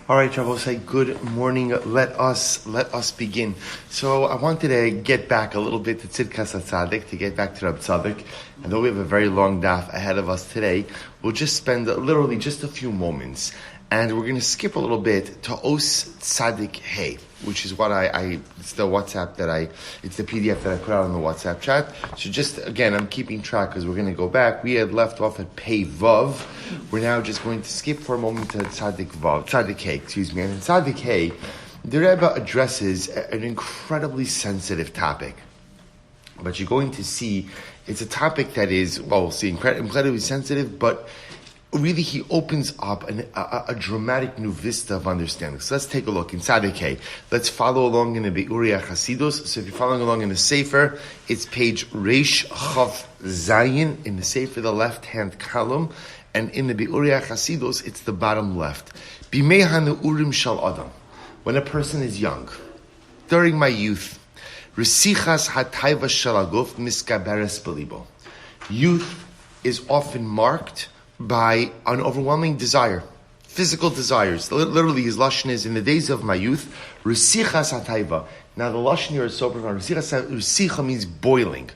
All right, Rabbi, say good morning. Let us begin. So I wanted to get back a little bit to Tzidkas Hatzaddik, to get back to Reb Tzaddik. And though we have a very long daf ahead of us today, we'll just spend literally just a few moments. And we're going to skip a little bit to Os Tzaddik Hey, which is what it's the WhatsApp it's the PDF that I put out on the WhatsApp chat. So just, again, I'm keeping track because we're going to go back. We had left off at Pei Vav. We're now just going to skip for a moment to Tzaddik Hey, And in Tzaddik Hey, the Rebbe addresses an incredibly sensitive topic. But you're going to see, it's a topic that is, we'll see, incredibly sensitive, but really, he opens up a dramatic new vista of understanding. So let's take a look in Tzaddik Hey. Let's follow along in the Be'urei Chasidus. So if you're following along in the Sefer, it's page Reish Chav Zayin in the Sefer, the left-hand column, and in the Be'urei Chasidus, it's the bottom left. Bimei haNeurim shal Adam. When a person is young, during my youth, Resichas hatayva shel haguf miskaberes belibo. Youth is often marked by an overwhelming desire, physical desires. Literally, his lashon is, in the days of my youth, Resichas hatayva. Now, the lashon here is so profound. Resicha means boiling.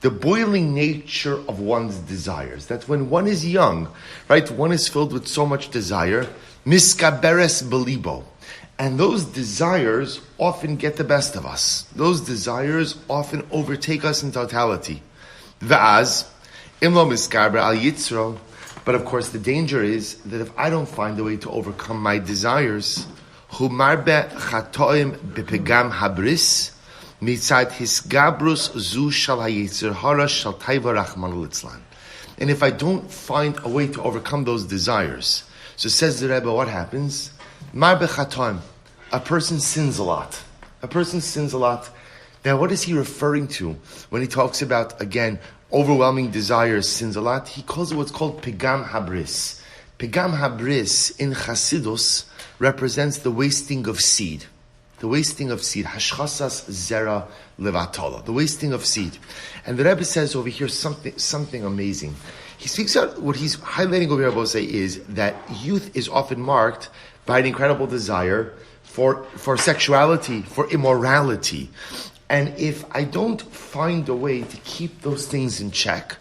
The boiling nature of one's desires. That's when one is young, right? One is filled with so much desire. Miskaberes belibo. And those desires often get the best of us. Those desires often overtake us in totality. Va'az, imlo miskaber al yitzro. But of course, the danger is that if I don't find a way to overcome my desires, humarbe chatoim bepegam habris, mitzad hisgabrus zu shal hayitzer hara shal taiva rachmanu litzlan. And if I don't find a way to overcome those desires, so says the Rebbe, what happens? Marbe chatoim, a person sins a lot. A person sins a lot. Now, what is he referring to when he talks about, again, overwhelming desires, sins a lot? He calls it what's called pegam habris. Pegam habris in Chasidus represents the wasting of seed. The wasting of seed. Hashchasas zera levatola. The wasting of seed. And the Rebbe says over here something amazing. He speaks out, what he's highlighting over here, I will say, is that youth is often marked by an incredible desire for sexuality, for immorality. And if I don't find a way to keep those things in check,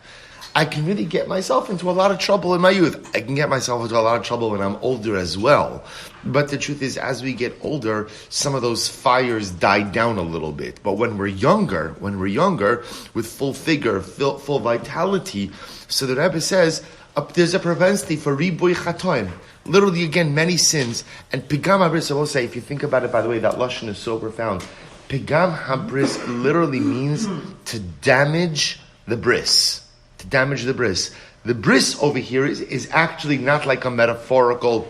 I can really get myself into a lot of trouble in my youth. I can get myself into a lot of trouble when I'm older as well. But the truth is, as we get older, some of those fires die down a little bit. But when we're younger, with full vigor, full vitality, so the Rebbe says, there's a propensity for riboy chatoim. Literally, again, many sins. And pigam habris, I will say, if you think about it, by the way, that lashon is so profound. Pigam habris literally means to damage the bris. To damage the bris. The bris over here is actually not like a metaphorical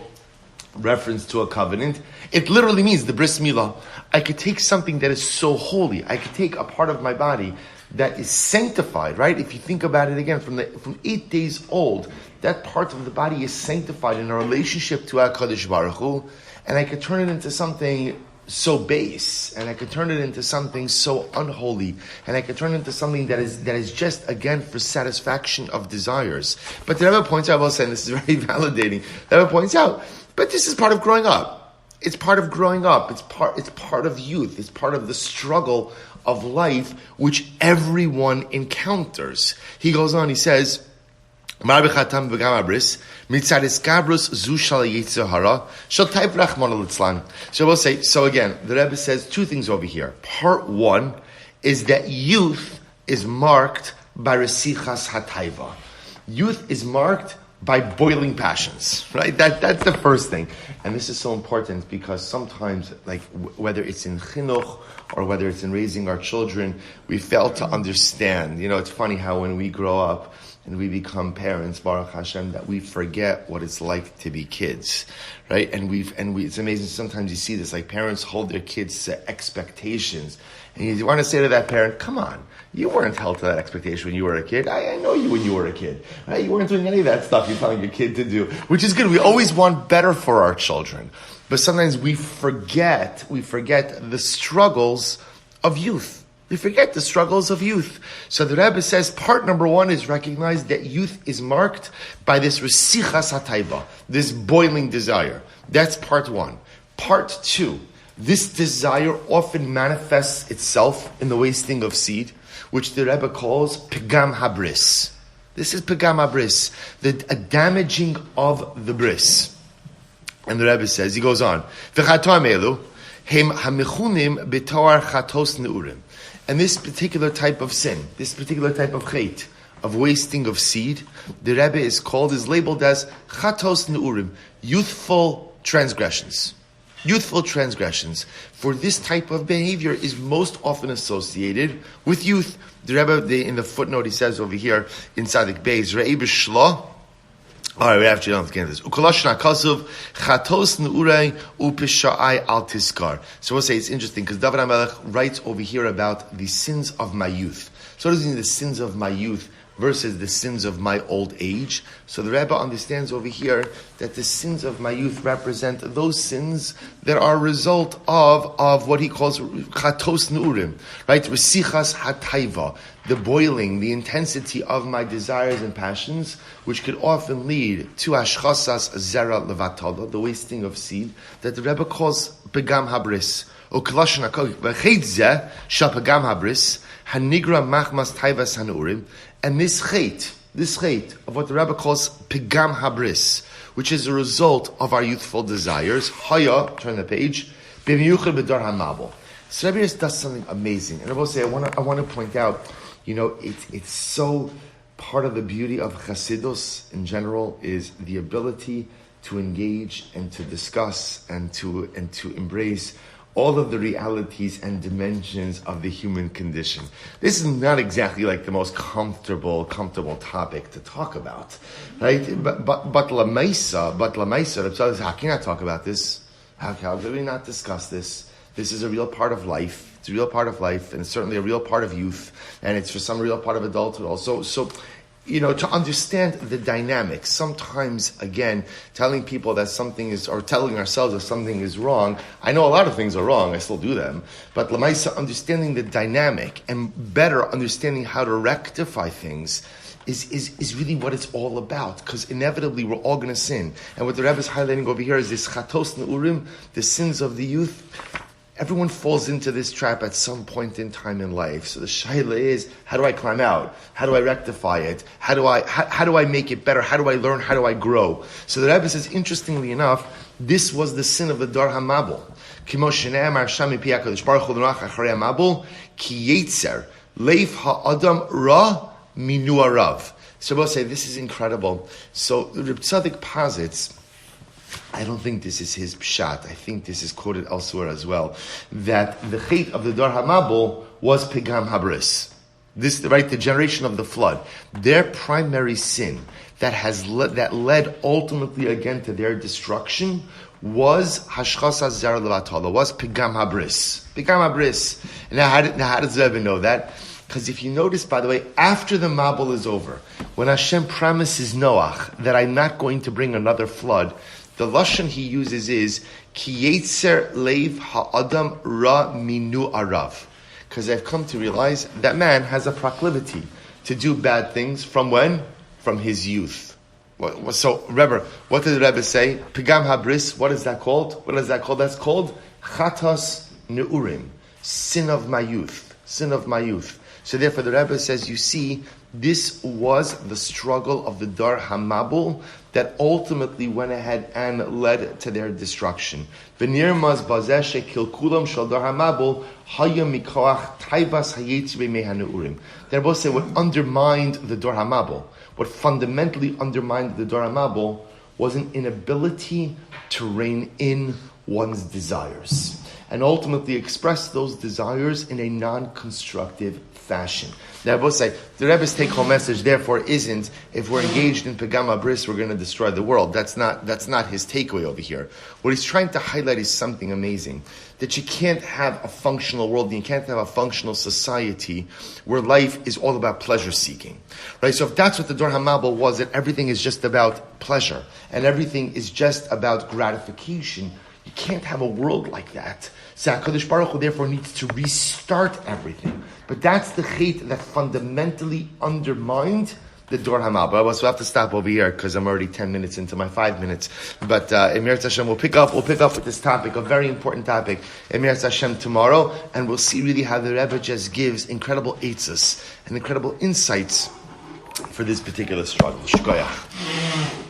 reference to a covenant. It literally means the bris milah. I could take something that is so holy. I could take a part of my body that is sanctified, right? If you think about it again, from 8 days old, that part of the body is sanctified in a relationship to HaKadosh Baruch Hu, and I could turn it into something so base, and I could turn it into something so unholy, and I could turn it into something that is just, again, for satisfaction of desires. But the Rebbe points out, well, saying this is very validating, the Rebbe points out, but this is part of growing up. It's part of growing up. It's part of youth. It's part of the struggle of life, which everyone encounters. He goes on, he says, so again, the Rebbe says two things over here. Part one is that youth is marked by Resichas Hatayva. Youth is marked by boiling passions, right? That's the first thing. And this is so important because sometimes, like whether it's in chinuch or whether it's in raising our children, we fail to understand. You know, it's funny how when we grow up and we become parents, Baruch Hashem, that we forget what it's like to be kids, right? And it's amazing. Sometimes you see this, like parents hold their kids to expectations, and you want to say to that parent, "Come on, you weren't held to that expectation when you were a kid. I know you when you were a kid. Right? You weren't doing any of that stuff you're telling your kid to do," which is good. We always want better for our children, but sometimes we forget the struggles of youth. You forget the struggles of youth. So the Rebbe says part number one is recognize that youth is marked by this Tzidkas Hatzaddik, this boiling desire. That's part one. Part two, this desire often manifests itself in the wasting of seed, which the Rebbe calls Pegam HaBris. This is Pegam HaBris, a damaging of the bris. And the Rebbe says, he goes on, V'chatam elu, hem hamichunim b'toar chatos neurim. And this particular type of sin, this particular type of chait, of wasting of seed, the Rebbe is labeled as chatos neurim, youthful transgressions. Youthful transgressions. For this type of behavior is most often associated with youth. The Rebbe, in the footnote, he says over here in Tzadik Beis, Re'ei b'shlo. All right, we actually don't have to get into this. Ukolashna kasuv chatos neurei upishai al tiskar. So we'll say it's interesting because David HaMelech writes over here about the sins of my youth. So what does he mean, the sins of my youth versus the sins of my old age? So the Rebbe understands over here that the sins of my youth represent those sins that are a result of what he calls chatos neurim, right? Resichas hataiva, the boiling, the intensity of my desires and passions, which could often lead to ashchasas zera levatala, the wasting of seed, that the Rebbe calls pegam habris. Uklashna v'cheitzeh shal pegam habris hanigra machmas taivas hanurim. And this chait of what the Rebbe calls pegam habris, which is a result of our youthful desires. Haya, turn the page. B'miyuchad b'dar hamabel. So Rebbe does something amazing, and I will say I want to point out. It's so part of the beauty of Chassidus in general is the ability to engage and to discuss and to embrace all of the realities and dimensions of the human condition. This is not exactly like the most comfortable topic to talk about, right? But Lamaisa, how can I talk about this? How can we not discuss this? This is a real part of life. It's a real part of life, and it's certainly a real part of youth, and it's for some real part of adulthood also. So, to understand the dynamics, sometimes, again, telling people that something is, or telling ourselves that something is wrong, I know a lot of things are wrong, I still do them, but Lamaisa, understanding the dynamic and better understanding how to rectify things is really what it's all about, because inevitably we're all going to sin. And what the Rebbe is highlighting over here is this chatos neurim, the sins of the youth. Everyone falls into this trap at some point in time in life. So the shaila is, how do I climb out? How do I rectify it? How do I make it better? How do I learn? How do I grow? So the Rebbe says, interestingly enough, this was the sin of the Dar HaMabul. Kimo shene'emar sham mipi HaKadosh Baruch Hu l'nach acharei HaMabul ki yetzer leif ha'adam ra minu arav. So we'll say, this is incredible. So Reb Tzaddik posits, I don't think this is his pshat. I think this is quoted elsewhere as well. That the chait of the Dar HaMabul was pegam habris. This, right, the generation of the flood. Their primary sin that led ultimately again to their destruction was hashchasa zera levatala, was pegam habris. Pegam habris. And now how does Rebbe know that? Because if you notice, by the way, after the Mabul is over, when Hashem promises Noach that I'm not going to bring another flood, the lashon he uses is ki yetzer leiv ha'adam ra minu arav, because I've come to realize that man has a proclivity to do bad things from when? From his youth. So remember, what did the Rebbe say? Pegam habris. What is that called? That's called chatas neurim, sin of my youth. Sin of my youth. So therefore the Rebbe says, you see, this was the struggle of the Dar HaMabul that ultimately went ahead and led to their destruction. V'nirmaz bazeh shekilkulam shel Dar HaMabul haya mikoach taibas hayetzirei mehaneurim. The Rebbe said what undermined the Dar HaMabul, what fundamentally undermined the Dar HaMabul, was an inability to rein in one's desires and ultimately express those desires in a non-constructive fashion. The Rebbe's take-home message, therefore, isn't if we're engaged in Pegam HaBris, we're going to destroy the world. That's not his takeaway over here. What he's trying to highlight is something amazing, that you can't have a functional world, and you can't have a functional society where life is all about pleasure seeking, right? So if that's what the Dar HaMabul was, that everything is just about pleasure and everything is just about gratification, you can't have a world like that. So HaKadosh Baruch Hu therefore needs to restart everything. But that's the chait that fundamentally undermined the Dor HaMabba. So I have to stop over here because I'm already 10 minutes into my 5 minutes. But Emir Hashem, we'll pick up with this topic, a very important topic, Emir Hashem tomorrow, and we'll see really how the Rebbe just gives incredible eitzes and incredible insights for this particular struggle. Shkoyach.